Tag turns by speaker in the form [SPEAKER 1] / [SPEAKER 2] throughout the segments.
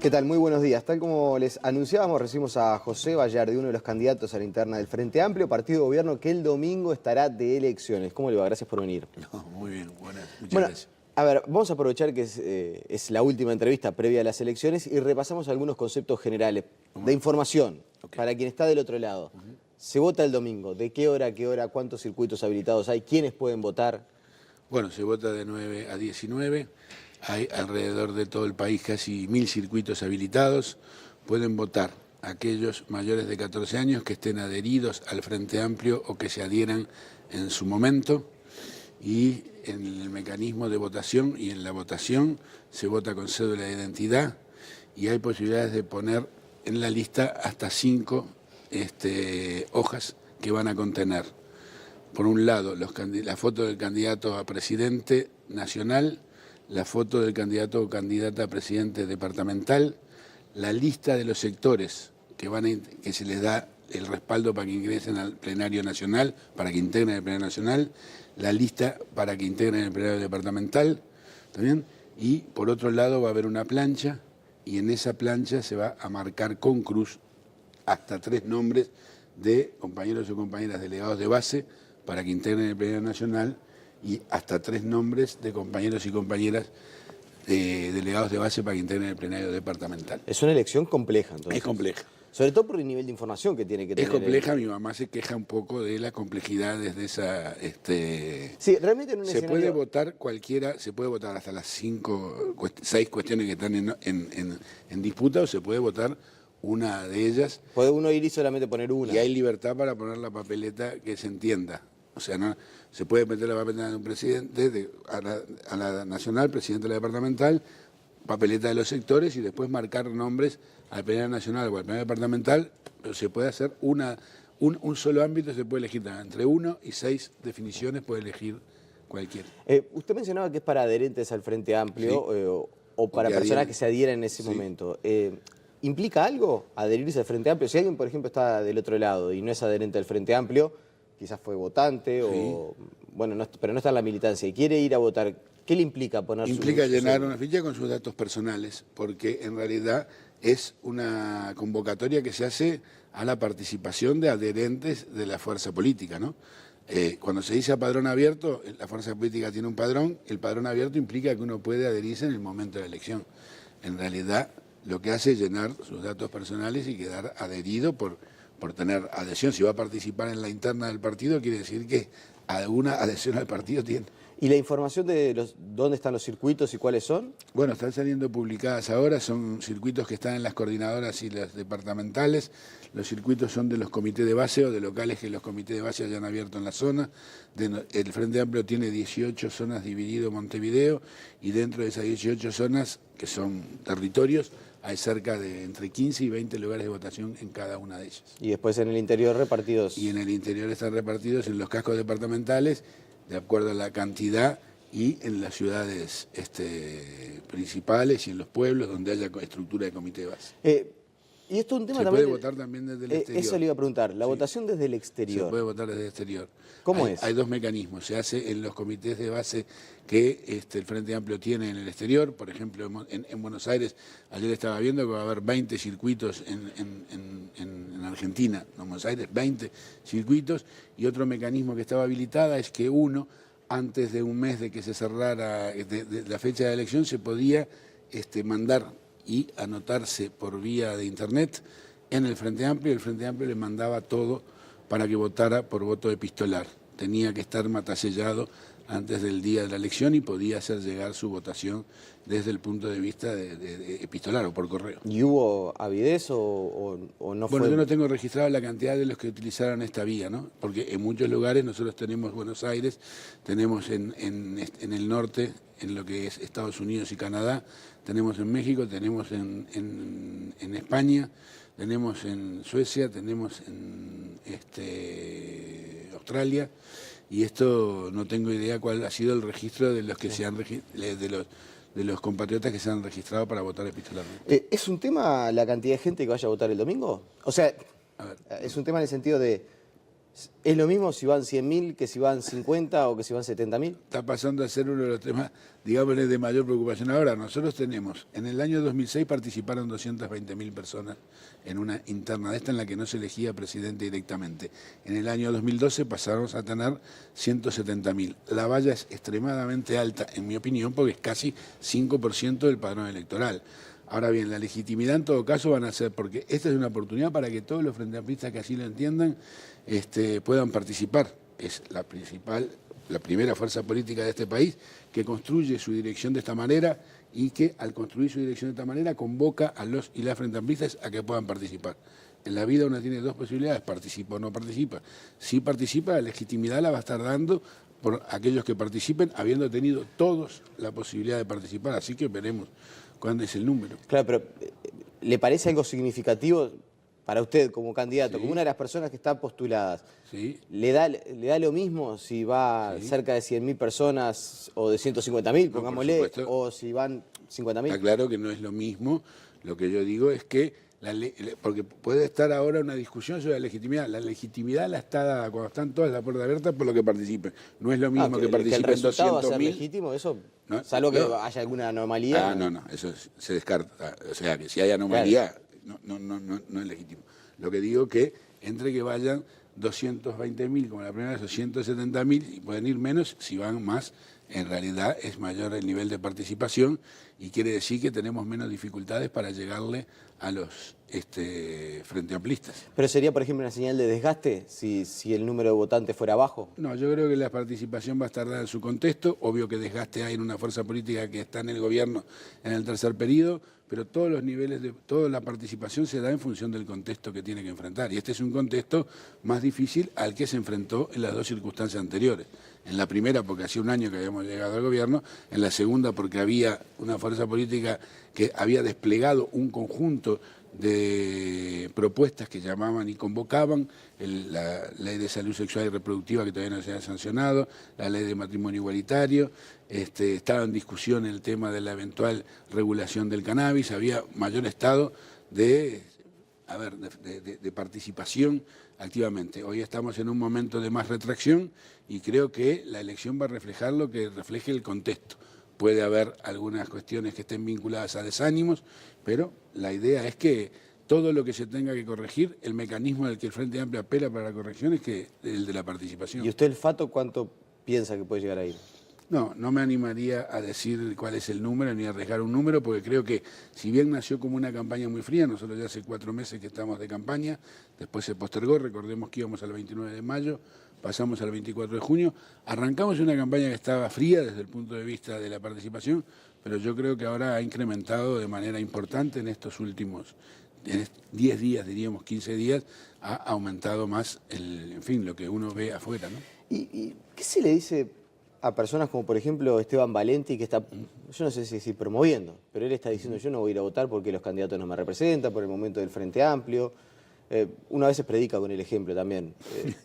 [SPEAKER 1] ¿Qué tal? Muy buenos días. Tal como les anunciábamos, recibimos a José Vallardi, uno de los candidatos a la interna del Frente Amplio, partido de gobierno que el domingo estará de elecciones. ¿Cómo le va? Gracias por venir.
[SPEAKER 2] No, muy bien, muchas gracias.
[SPEAKER 1] A ver, vamos a aprovechar que es la última entrevista previa a las elecciones y repasamos algunos conceptos generales de información para quien está del otro lado. Se vota el domingo. ¿De qué hora a qué hora? ¿Cuántos circuitos habilitados hay? ¿Quiénes pueden votar?
[SPEAKER 2] Bueno, se vota de 9 a 19. Hay alrededor de todo el país casi 1000 circuitos habilitados. Pueden votar aquellos mayores de 14 años que estén adheridos al Frente Amplio o que se adhieran en su momento. Y en el mecanismo de votación y en la votación se vota con cédula de identidad y hay posibilidades de poner en la lista hasta 5 hojas que van a contener, por un lado, la foto del candidato a presidente nacional, la foto del candidato o candidata a presidente departamental, la lista de los sectores que se les da el respaldo para que ingresen al plenario nacional, para que integren el plenario nacional, la lista para que integren el plenario departamental, ¿también? Y por otro lado va a haber una plancha y en esa plancha se va a marcar con cruz hasta 3 nombres de compañeros o compañeras delegados de base para que integren el plenario nacional y hasta 3 nombres de compañeros y compañeras delegados de base para que integren el plenario departamental.
[SPEAKER 1] Es una elección compleja, entonces.
[SPEAKER 2] Es compleja.
[SPEAKER 1] Sobre todo por el nivel de información que tiene que tener.
[SPEAKER 2] Es compleja, mi mamá se queja un poco de la complejidad desde esa...
[SPEAKER 1] Sí, realmente en un
[SPEAKER 2] se
[SPEAKER 1] escenario...
[SPEAKER 2] puede votar cualquiera, se puede votar hasta las 6 cuestiones que están en disputa o se puede votar una de ellas.
[SPEAKER 1] Puede uno ir y solamente poner una.
[SPEAKER 2] Y hay libertad para poner la papeleta que se entienda. O sea, no se puede meter la papeleta de un presidente, a la nacional, presidente de la departamental, papeleta de los sectores y después marcar nombres al plenario nacional o al plenario departamental, pero se puede hacer un solo ámbito, se puede elegir entre 1 y 6 definiciones, puede elegir cualquiera.
[SPEAKER 1] Usted mencionaba que es para adherentes al Frente Amplio,
[SPEAKER 2] sí.
[SPEAKER 1] o para personas que se adhieran en ese momento. ¿Implica algo adherirse al Frente Amplio? Si alguien, por ejemplo, está del otro lado y no es adherente al Frente Amplio, quizás fue votante o... Bueno, pero no está en la militancia y quiere ir a votar, ¿qué le implica poner
[SPEAKER 2] Implica llenar una ficha con sus datos personales, porque en realidad es una convocatoria que se hace a la participación de adherentes de la fuerza política, ¿no? Cuando se dice a padrón abierto, la fuerza política tiene un padrón, el padrón abierto implica que uno puede adherirse en el momento de la elección. En realidad, lo que hace es llenar sus datos personales y quedar adherido por tener adhesión. Si va a participar en la interna del partido, quiere decir que alguna adhesión al partido tiene.
[SPEAKER 1] ¿Y la información de dónde están los circuitos y cuáles son?
[SPEAKER 2] Bueno, están saliendo publicadas ahora, son circuitos que están en las coordinadoras y las departamentales. Los circuitos son de los comités de base o de locales que los comités de base hayan abierto en la zona. El Frente Amplio tiene 18 zonas dividido Montevideo y dentro de esas 18 zonas, que son territorios, hay cerca de entre 15 y 20 lugares de votación en cada una de ellas.
[SPEAKER 1] Y después en el interior repartidos.
[SPEAKER 2] Y en el interior están repartidos en los cascos departamentales, de acuerdo a la cantidad, y en las ciudades principales y en los pueblos donde haya estructura de comité de base.
[SPEAKER 1] Y esto es un tema
[SPEAKER 2] se
[SPEAKER 1] también...
[SPEAKER 2] puede votar también desde el exterior.
[SPEAKER 1] Eso le iba a preguntar, la votación desde el exterior.
[SPEAKER 2] Se puede votar desde el exterior.
[SPEAKER 1] ¿Cómo es?
[SPEAKER 2] Hay 2 mecanismos. Se hace en los comités de base que el Frente Amplio tiene en el exterior. Por ejemplo, en Buenos Aires, ayer estaba viendo que va a haber 20 circuitos en Argentina, en Buenos Aires, 20 circuitos. Y otro mecanismo que estaba habilitada es que uno, antes de un mes de que se cerrara de la fecha de elección, se podía mandar y anotarse por vía de internet en el Frente Amplio, y el Frente Amplio le mandaba todo para que votara por voto epistolar. Tenía que estar matasellado antes del día de la elección y podía hacer llegar su votación desde el punto de vista de epistolar o por correo.
[SPEAKER 1] ¿Y hubo avidez o no fue?
[SPEAKER 2] Bueno, yo no tengo registrado la cantidad de los que utilizaron esta vía, ¿no? Porque en muchos lugares nosotros tenemos Buenos Aires, tenemos en el norte, en lo que es Estados Unidos y Canadá, tenemos en México, tenemos en España, tenemos en Suecia, tenemos en Australia, y esto no tengo idea cuál ha sido el registro de los que se han de los compatriotas que se han registrado para votar epistolarmente.
[SPEAKER 1] ¿Es un tema la cantidad de gente que vaya a votar el domingo? O sea, es un tema en el sentido de ¿Es lo mismo si van 100.000 que si van 50 o que si van 70.000?
[SPEAKER 2] Está pasando a ser uno de los temas, digamos, de mayor preocupación. Ahora, nosotros tenemos, en el año 2006 participaron 220.000 personas en una interna de esta en la que no se elegía presidente directamente. En el año 2012 pasamos a tener 170.000. La valla es extremadamente alta, en mi opinión, porque es casi 5% del padrón electoral. Ahora bien, la legitimidad en todo caso van a ser, porque esta es una oportunidad para que todos los frente amplistas que así lo entiendan puedan participar. Es la principal, la primera fuerza política de este país que construye su dirección de esta manera y que al construir su dirección de esta manera convoca a los y las frente amplistas a que puedan participar. En la vida uno tiene dos posibilidades, participa o no participa. Si participa, la legitimidad la va a estar dando por aquellos que participen, habiendo tenido todos la posibilidad de participar, así que veremos cuándo es el número.
[SPEAKER 1] Claro, pero ¿le parece algo significativo para usted como candidato,
[SPEAKER 2] Sí.
[SPEAKER 1] como una de las personas que están postuladas?
[SPEAKER 2] Sí.
[SPEAKER 1] ¿Le da lo mismo si va cerca de 100.000 personas o de 150.000, pongámosle,
[SPEAKER 2] supuesto.
[SPEAKER 1] o si van 50.000?
[SPEAKER 2] Está claro que no es lo mismo. Lo que yo digo es que, porque puede estar ahora una discusión sobre la legitimidad. La legitimidad la está dada cuando están todas las puertas abiertas por lo que participen. No es lo mismo que participen
[SPEAKER 1] el resultado va a ser
[SPEAKER 2] 200.000.
[SPEAKER 1] legítimo, eso,
[SPEAKER 2] No,
[SPEAKER 1] salvo que
[SPEAKER 2] no.
[SPEAKER 1] haya alguna anomalía.
[SPEAKER 2] No, eso se descarta. O sea, que si hay anomalía, no es legítimo. Lo que digo que entre que vayan 220.000 como la primera vez o 170.000 y pueden ir menos, si van más, en realidad es mayor el nivel de participación y quiere decir que tenemos menos dificultades para llegarle a los frente amplistas.
[SPEAKER 1] ¿Pero sería, por ejemplo, una señal de desgaste si el número de votantes fuera bajo?
[SPEAKER 2] No, yo creo que la participación va a estar dada en su contexto. Obvio que desgaste hay en una fuerza política que está en el gobierno en el tercer periodo, pero todos los niveles toda la participación se da en función del contexto que tiene que enfrentar. Y este es un contexto más difícil al que se enfrentó en las dos circunstancias anteriores. En la primera, porque hacía un año que habíamos llegado al gobierno, en la segunda, porque había una fuerza política que había desplegado un conjunto de propuestas que llamaban y convocaban, la ley de salud sexual y reproductiva que todavía no se ha sancionado, la ley de matrimonio igualitario, estaba en discusión el tema de la eventual regulación del cannabis, había mayor estado de participación activamente. Hoy estamos en un momento de más retracción y creo que la elección va a reflejar lo que refleje el contexto. Puede haber algunas cuestiones que estén vinculadas a desánimos, pero la idea es que todo lo que se tenga que corregir, el mecanismo del que el Frente Amplio apela para la corrección es el de la participación.
[SPEAKER 1] ¿Y usted el Fato cuánto piensa que puede llegar a ir?
[SPEAKER 2] No me animaría a decir cuál es el número ni a arriesgar un número, porque creo que si bien nació como una campaña muy fría, nosotros ya hace 4 meses que estamos de campaña, después se postergó, recordemos que íbamos al 29 de mayo, pasamos al 24 de junio, arrancamos una campaña que estaba fría desde el punto de vista de la participación, pero yo creo que ahora ha incrementado de manera importante en estos últimos 10 días, diríamos 15 días, ha aumentado más lo que uno ve afuera, ¿no?
[SPEAKER 1] ¿Y qué se le dice a personas como, por ejemplo, Esteban Valenti, que está, yo no sé si promoviendo, pero él está diciendo yo no voy a ir a votar porque los candidatos no me representan, por el momento del Frente Amplio? Uno a veces predica con el ejemplo también.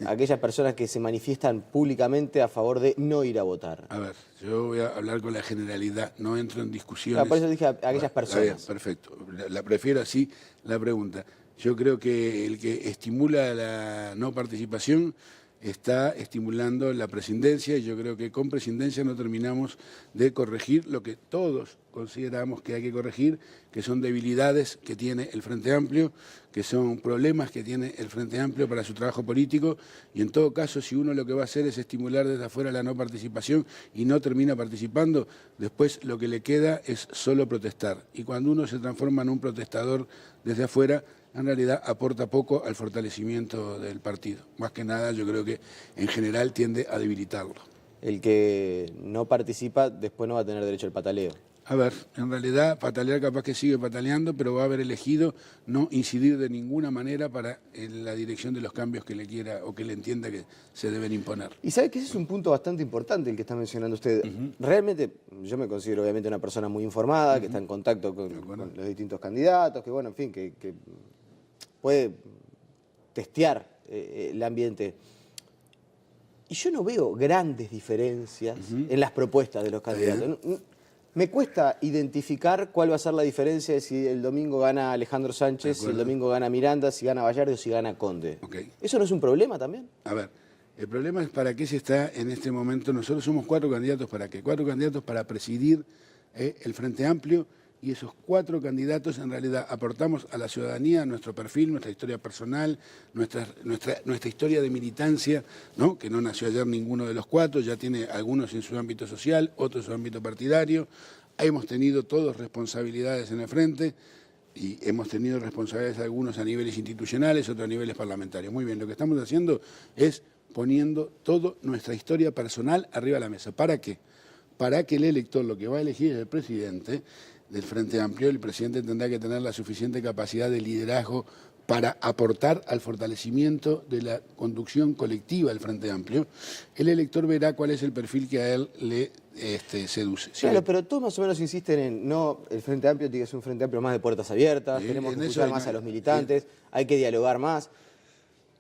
[SPEAKER 1] Aquellas personas que se manifiestan públicamente a favor de no ir a votar.
[SPEAKER 2] A ver, yo voy a hablar con la generalidad, no entro en discusiones.
[SPEAKER 1] Por eso dije a aquellas personas.
[SPEAKER 2] Bien, perfecto, la prefiero así la pregunta. Yo creo que el que estimula la no participación está estimulando la prescindencia y yo creo que con prescindencia no terminamos de corregir lo que todos consideramos que hay que corregir, que son debilidades que tiene el Frente Amplio, que son problemas que tiene el Frente Amplio para su trabajo político y en todo caso si uno lo que va a hacer es estimular desde afuera la no participación y no termina participando, después lo que le queda es solo protestar y cuando uno se transforma en un protestador desde afuera, en realidad aporta poco al fortalecimiento del partido. Más que nada yo creo que en general tiende a debilitarlo.
[SPEAKER 1] El que no participa después no va a tener derecho al pataleo.
[SPEAKER 2] A ver, en realidad patalear capaz que sigue pataleando, pero va a haber elegido no incidir de ninguna manera para la dirección de los cambios que le quiera o que le entienda que se deben imponer.
[SPEAKER 1] Y sabe que ese es un punto bastante importante el que está mencionando usted. Realmente, yo me considero obviamente una persona muy informada, que está en contacto con los distintos candidatos, que bueno, en fin, que puede testear el ambiente. Y yo no veo grandes diferencias en las propuestas de los candidatos. Me cuesta identificar cuál va a ser la diferencia de si el domingo gana Alejandro Sánchez, si el domingo gana Miranda, si gana Bayardo o si gana Conde.
[SPEAKER 2] Okay.
[SPEAKER 1] ¿Eso no es un problema también?
[SPEAKER 2] A ver, el problema es para qué se está en este momento. Nosotros somos 4 candidatos para qué. 4 candidatos para presidir el Frente Amplio, y esos 4 candidatos en realidad aportamos a la ciudadanía nuestro perfil, nuestra historia personal, nuestra historia de militancia, ¿no? Que no nació ayer ninguno de los 4, ya tiene algunos en su ámbito social, otros en su ámbito partidario. Hemos tenido todos responsabilidades en el Frente y hemos tenido responsabilidades algunos a niveles institucionales, otros a niveles parlamentarios. Muy bien, lo que estamos haciendo es poniendo toda nuestra historia personal arriba de la mesa. ¿Para qué? Para que el elector, lo que va a elegir es el presidente del Frente Amplio. El presidente tendrá que tener la suficiente capacidad de liderazgo para aportar al fortalecimiento de la conducción colectiva del Frente Amplio. El elector verá cuál es el perfil que a él le seduce.
[SPEAKER 1] Claro, ¿sí? Pero todos más o menos insisten en, no, el Frente Amplio tiene que ser un Frente Amplio más de puertas abiertas, tenemos que escuchar más a los militantes, hay que dialogar más.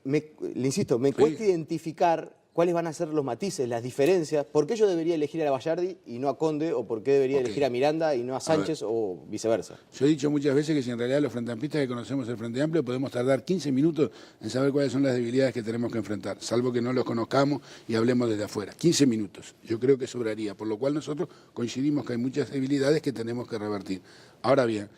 [SPEAKER 1] Le insisto, me cuesta identificar cuáles van a ser los matices, las diferencias, por qué yo debería elegir a Bayardi y no a Conde, o por qué debería elegir a Miranda y no a Sánchez, o viceversa.
[SPEAKER 2] Yo he dicho muchas veces que si en realidad los Frente Amplistas que conocemos el Frente Amplio podemos tardar 15 minutos en saber cuáles son las debilidades que tenemos que enfrentar, salvo que no los conozcamos y hablemos desde afuera. 15 minutos, yo creo que sobraría, por lo cual nosotros coincidimos que hay muchas debilidades que tenemos que revertir. Ahora bien,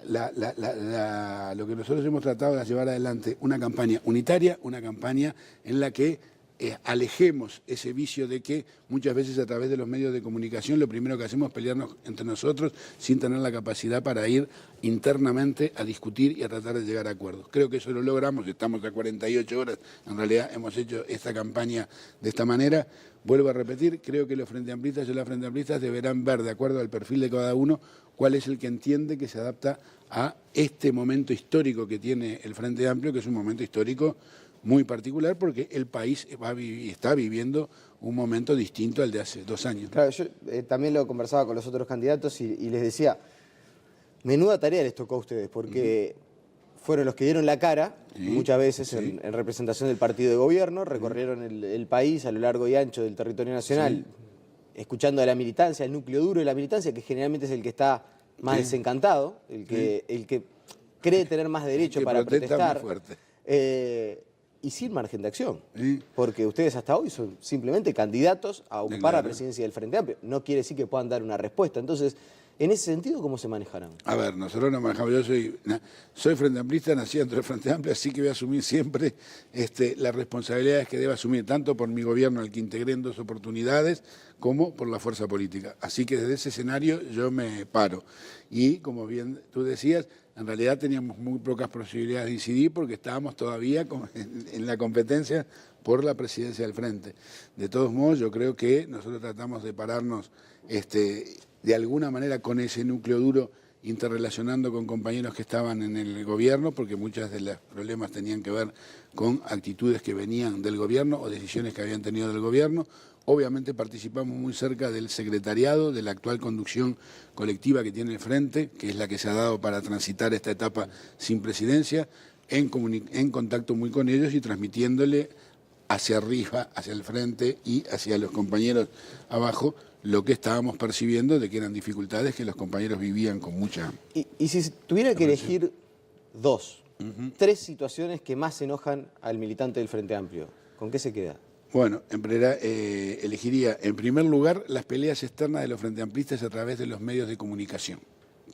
[SPEAKER 2] lo que nosotros hemos tratado de llevar adelante, una campaña unitaria, una campaña en la que alejemos ese vicio de que muchas veces a través de los medios de comunicación lo primero que hacemos es pelearnos entre nosotros sin tener la capacidad para ir internamente a discutir y a tratar de llegar a acuerdos. Creo que eso lo logramos, estamos a 48 horas, en realidad hemos hecho esta campaña de esta manera. Vuelvo a repetir, creo que los Frente Amplistas y las Frente Amplistas deberán ver, de acuerdo al perfil de cada uno, cuál es el que entiende que se adapta a este momento histórico que tiene el Frente Amplio, que es un momento histórico muy particular porque el país está viviendo un momento distinto al de hace 2 años.
[SPEAKER 1] Claro, yo también lo conversaba con los otros candidatos y les decía, menuda tarea les tocó a ustedes, porque fueron los que dieron la cara, muchas veces en representación del partido de gobierno, recorrieron el país a lo largo y ancho del territorio nacional, escuchando a la militancia, el núcleo duro de la militancia, que generalmente es el que está más desencantado, el que cree tener más derecho para protestar.
[SPEAKER 2] Más fuerte.
[SPEAKER 1] Y sin margen de acción, porque ustedes hasta hoy son simplemente candidatos a ocupar la presidencia del Frente Amplio. No quiere decir que puedan dar una respuesta. Entonces, en ese sentido, ¿cómo se manejarán?
[SPEAKER 2] A ver, nosotros nos manejamos. Yo soy Frente Amplista, nací dentro del Frente Amplio, así que voy a asumir siempre las responsabilidades que debo asumir, tanto por mi gobierno, al que integré en 2 oportunidades, como por la fuerza política. Así que desde ese escenario yo me paro. Y, como bien tú decías, en realidad teníamos muy pocas posibilidades de incidir porque estábamos todavía en la competencia por la presidencia del Frente. De todos modos, yo creo que nosotros tratamos de pararnos de alguna manera con ese núcleo duro, interrelacionando con compañeros que estaban en el gobierno, porque muchos de los problemas tenían que ver con actitudes que venían del gobierno o decisiones que habían tenido del gobierno. Obviamente participamos muy cerca del secretariado, de la actual conducción colectiva que tiene el Frente, que es la que se ha dado para transitar esta etapa sin presidencia, en contacto muy con ellos y transmitiéndole hacia arriba, hacia el Frente y hacia los compañeros abajo, lo que estábamos percibiendo de que eran dificultades que los compañeros vivían con mucha...
[SPEAKER 1] Y si tuviera que elegir 2, 3 situaciones que más enojan al militante del Frente Amplio, ¿con qué se queda?
[SPEAKER 2] Bueno, elegiría en primer lugar las peleas externas de los Frente Amplistas a través de los medios de comunicación.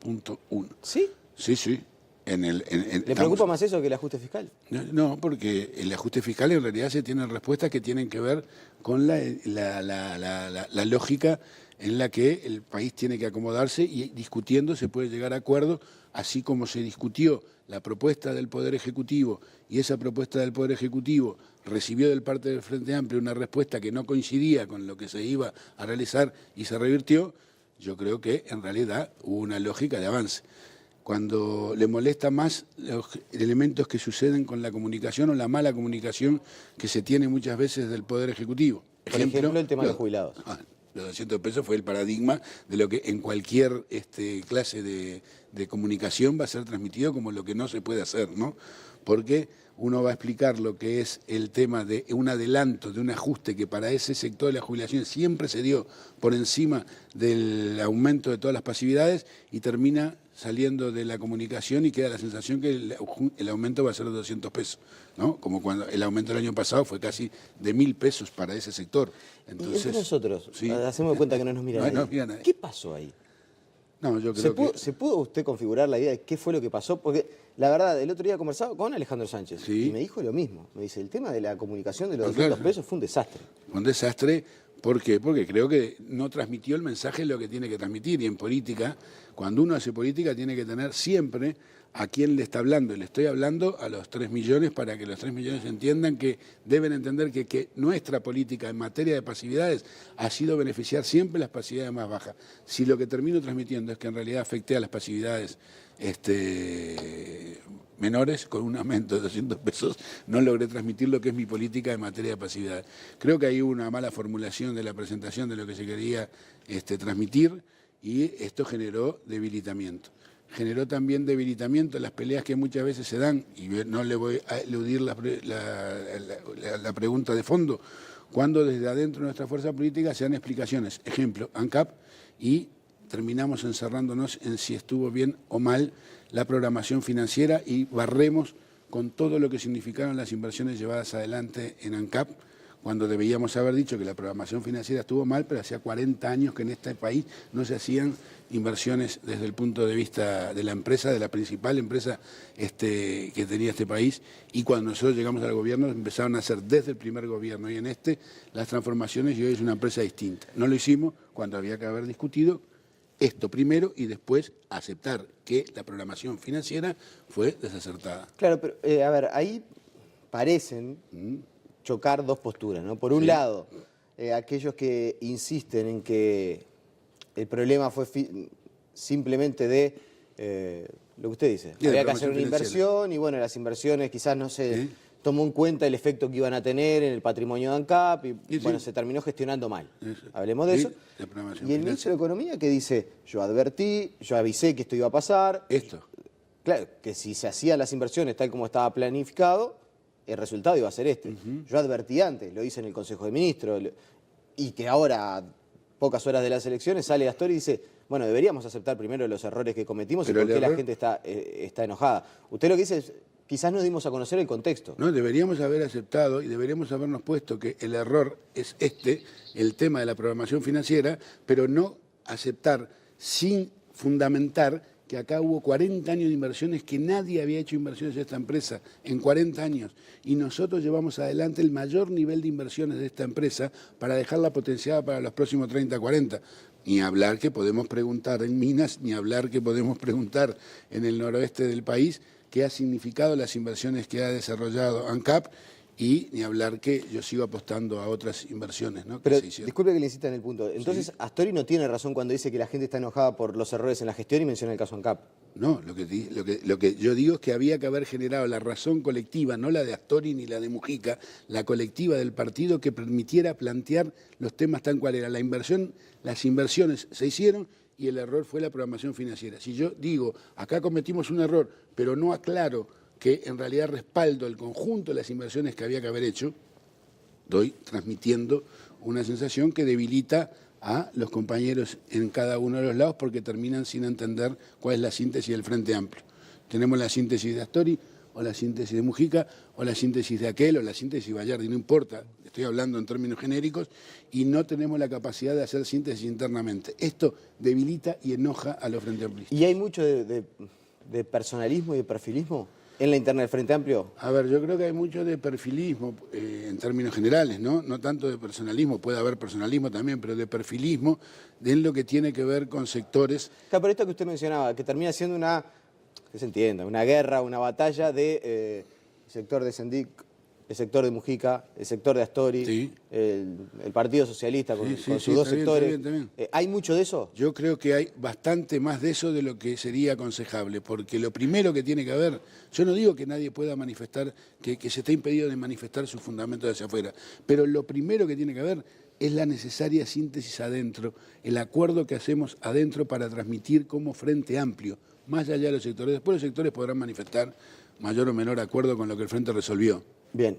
[SPEAKER 2] Punto 1.
[SPEAKER 1] ¿Sí?
[SPEAKER 2] Sí.
[SPEAKER 1] ¿Le preocupa más eso que el ajuste fiscal?
[SPEAKER 2] No, porque el ajuste fiscal en realidad se tienen respuestas que tienen que ver con la lógica en la que el país tiene que acomodarse y discutiendo se puede llegar a acuerdos, así como se discutió la propuesta del Poder Ejecutivo y esa propuesta del Poder Ejecutivo recibió del parte del Frente Amplio una respuesta que no coincidía con lo que se iba a realizar y se revirtió. Yo creo que en realidad hubo una lógica de avance. Cuando le molesta más los elementos que suceden con la comunicación o la mala comunicación que se tiene muchas veces del Poder Ejecutivo.
[SPEAKER 1] Por ejemplo, el tema de los jubilados.
[SPEAKER 2] Los 200 pesos fue el paradigma de lo que en cualquier clase de comunicación va a ser transmitido como lo que no se puede hacer, ¿no? Porque uno va a explicar lo que es el tema de un adelanto, de un ajuste que para ese sector de la jubilación siempre se dio por encima del aumento de todas las pasividades y termina saliendo de la comunicación y queda la sensación que el aumento va a ser de 200 pesos, ¿no? Como cuando el aumento del año pasado fue casi de 1.000 pesos para ese sector. Entonces,
[SPEAKER 1] y entre nosotros,
[SPEAKER 2] sí.
[SPEAKER 1] hacemos cuenta que no nos mira nadie.
[SPEAKER 2] No mira nadie.
[SPEAKER 1] ¿Qué pasó ahí?
[SPEAKER 2] No, yo creo que...
[SPEAKER 1] ¿Se pudo usted configurar la idea de qué fue lo que pasó? Porque la verdad, el otro día conversaba con Alejandro Sánchez
[SPEAKER 2] Sí.
[SPEAKER 1] y me dijo lo mismo. Me dice, el tema de la comunicación de los
[SPEAKER 2] No,
[SPEAKER 1] 200
[SPEAKER 2] claro.
[SPEAKER 1] pesos fue un desastre.
[SPEAKER 2] Un desastre, ¿por qué? Porque creo que no transmitió el mensaje lo que tiene que transmitir. Y en política, cuando uno hace política, tiene que tener siempre a quién le está hablando. Y le estoy hablando a los 3 millones para que los 3 millones entiendan que deben entender que nuestra política en materia de pasividades ha sido beneficiar siempre las pasividades más bajas. Si lo que termino transmitiendo es que en realidad afecte a las pasividades menores con un aumento de 200 pesos, no logré transmitir lo que es mi política en materia de pasividad. Creo que hay una mala formulación de la presentación de lo que se quería transmitir y esto generó debilitamiento. Generó también debilitamiento en las peleas que muchas veces se dan, y no le voy a eludir la pregunta de fondo, cuando desde adentro de nuestra fuerza política se dan explicaciones. Ejemplo, ANCAP, y terminamos encerrándonos en si estuvo bien o mal la programación financiera y barremos con todo lo que significaron las inversiones llevadas adelante en ANCAP, cuando debíamos haber dicho que la programación financiera estuvo mal, pero hacía 40 años que en este país no se hacían inversiones desde el punto de vista de la empresa, de la principal empresa que tenía este país, y cuando nosotros llegamos al gobierno empezaron a hacer desde el primer gobierno y en las transformaciones, y hoy es una empresa distinta. No lo hicimos cuando había que haber discutido esto primero y después aceptar que la programación financiera fue desacertada.
[SPEAKER 1] Claro, pero a ver, ahí parecen chocar dos posturas, ¿no? Por un lado, aquellos que insisten en que el problema fue simplemente de lo que usted dice. Había que hacer una inversión y bueno, las inversiones quizás no se tomó en cuenta el efecto que iban a tener en el patrimonio de ANCAP y bueno, se terminó gestionando mal. Hablemos de eso. Y el ministro de Economía que dice, yo advertí, yo avisé que esto iba a pasar. Claro, que si se hacían las inversiones tal como estaba planificado, el resultado iba a ser este. Yo advertí antes, lo hice en el Consejo de Ministros, y que ahora, pocas horas de las elecciones, sale Astori y dice, bueno, deberíamos aceptar primero los errores que cometimos y por qué la gente está enojada. Usted lo que dice es, quizás no dimos a conocer el contexto.
[SPEAKER 2] No, deberíamos haber aceptado y deberíamos habernos puesto que el error es el tema de la programación financiera, pero no aceptar sin fundamentar que acá hubo 40 años de inversiones, que nadie había hecho inversiones en esta empresa en 40 años. Y nosotros llevamos adelante el mayor nivel de inversiones de esta empresa para dejarla potenciada para los próximos 30, 40. Ni hablar que podemos preguntar en Minas, ni hablar que podemos preguntar en el noroeste del país qué ha significado las inversiones que ha desarrollado ANCAP, y ni hablar que yo sigo apostando a otras inversiones, ¿no?
[SPEAKER 1] Pero disculpe que le insista en el punto. Entonces, Astori no tiene razón cuando dice que la gente está enojada por los errores en la gestión y menciona el caso ANCAP.
[SPEAKER 2] No, lo que yo digo es que había que haber generado la razón colectiva, no la de Astori ni la de Mujica, la colectiva del partido que permitiera plantear los temas tal cual era. Las inversiones se hicieron y el error fue la programación financiera. Si yo digo, acá cometimos un error, pero no aclaro que en realidad respaldo el conjunto de las inversiones que había que haber hecho, estoy transmitiendo una sensación que debilita a los compañeros en cada uno de los lados porque terminan sin entender cuál es la síntesis del Frente Amplio. Tenemos la síntesis de Astori, o la síntesis de Mujica, o la síntesis de aquel, o la síntesis de Bayardi, no importa, estoy hablando en términos genéricos, y no tenemos la capacidad de hacer síntesis internamente. Esto debilita y enoja a los Frente Amplistas.
[SPEAKER 1] ¿Y hay mucho de personalismo y de perfilismo en la interna del Frente Amplio?
[SPEAKER 2] A ver, yo creo que hay mucho de perfilismo en términos generales, ¿no? No tanto de personalismo, puede haber personalismo también, pero de perfilismo en lo que tiene que ver con sectores.
[SPEAKER 1] Claro, pero esto que usted mencionaba, que termina siendo que se entienda, una guerra, una batalla de sector de Sendic, el sector de Mujica, el sector de Astori, el Partido Socialista con sus dos sectores.
[SPEAKER 2] Está bien.
[SPEAKER 1] ¿Hay mucho de eso?
[SPEAKER 2] Yo creo que hay bastante más de eso de lo que sería aconsejable, porque lo primero que tiene que haber, yo no digo que nadie pueda manifestar, que se esté impedido de manifestar sus fundamentos hacia afuera, pero lo primero que tiene que haber es la necesaria síntesis adentro, el acuerdo que hacemos adentro para transmitir como Frente Amplio, más allá de los sectores. Después los sectores podrán manifestar mayor o menor acuerdo con lo que el Frente resolvió.
[SPEAKER 1] Bien,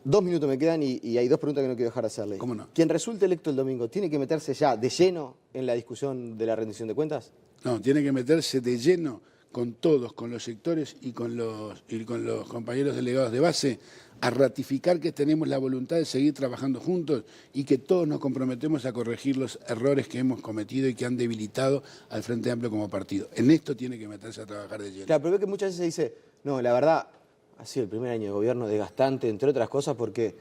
[SPEAKER 1] 2 minutos me quedan y hay 2 preguntas que no quiero dejar de hacerle.
[SPEAKER 2] ¿Cómo no?
[SPEAKER 1] Quien resulte electo el domingo, ¿tiene que meterse ya de lleno en la discusión de la rendición de cuentas?
[SPEAKER 2] No, tiene que meterse de lleno con todos, con los sectores y con los compañeros delegados de base, a ratificar que tenemos la voluntad de seguir trabajando juntos y que todos nos comprometemos a corregir los errores que hemos cometido y que han debilitado al Frente Amplio como partido. En esto tiene que meterse a trabajar de lleno.
[SPEAKER 1] Claro, pero ve que muchas veces se dice, no, la verdad, ha sido el primer año de gobierno desgastante, entre otras cosas, porque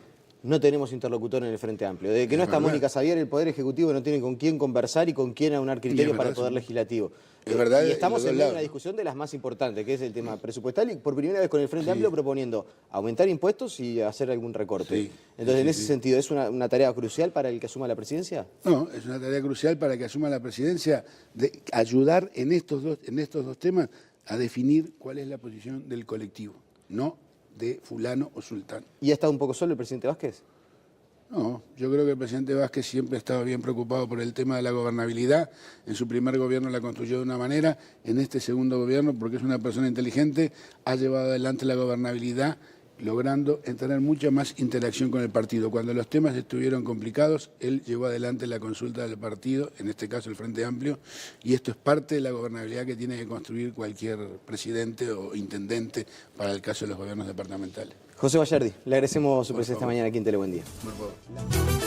[SPEAKER 1] no tenemos interlocutor en el Frente Amplio. Desde que no está Mónica Xavier, el Poder Ejecutivo no tiene con quién conversar y con quién aunar criterios para el Poder Legislativo.
[SPEAKER 2] Es verdad,
[SPEAKER 1] y estamos en medio de una
[SPEAKER 2] ¿no?
[SPEAKER 1] discusión de las más importantes, que es el tema presupuestal, y por primera vez con el Frente Amplio proponiendo aumentar impuestos y hacer algún recorte.
[SPEAKER 2] Sí.
[SPEAKER 1] Entonces, en ese sentido, ¿es una tarea crucial para el que asuma la presidencia?
[SPEAKER 2] No, es una tarea crucial para que asuma la presidencia, de ayudar en estos dos temas a definir cuál es la posición del colectivo, no de fulano o sultán.
[SPEAKER 1] ¿Y ha estado un poco solo el presidente Vázquez?
[SPEAKER 2] No, yo creo que el presidente Vázquez siempre ha estado bien preocupado por el tema de la gobernabilidad. En su primer gobierno la construyó de una manera, en este segundo gobierno, porque es una persona inteligente, ha llevado adelante la gobernabilidad, logrando tener mucha más interacción con el partido. Cuando los temas estuvieron complicados, él llevó adelante la consulta del partido, en este caso el Frente Amplio, y esto es parte de la gobernabilidad que tiene que construir cualquier presidente o intendente para el caso de los gobiernos departamentales.
[SPEAKER 1] José Bayardi, le agradecemos su presencia esta mañana aquí en Telebuen Día.
[SPEAKER 2] Por favor.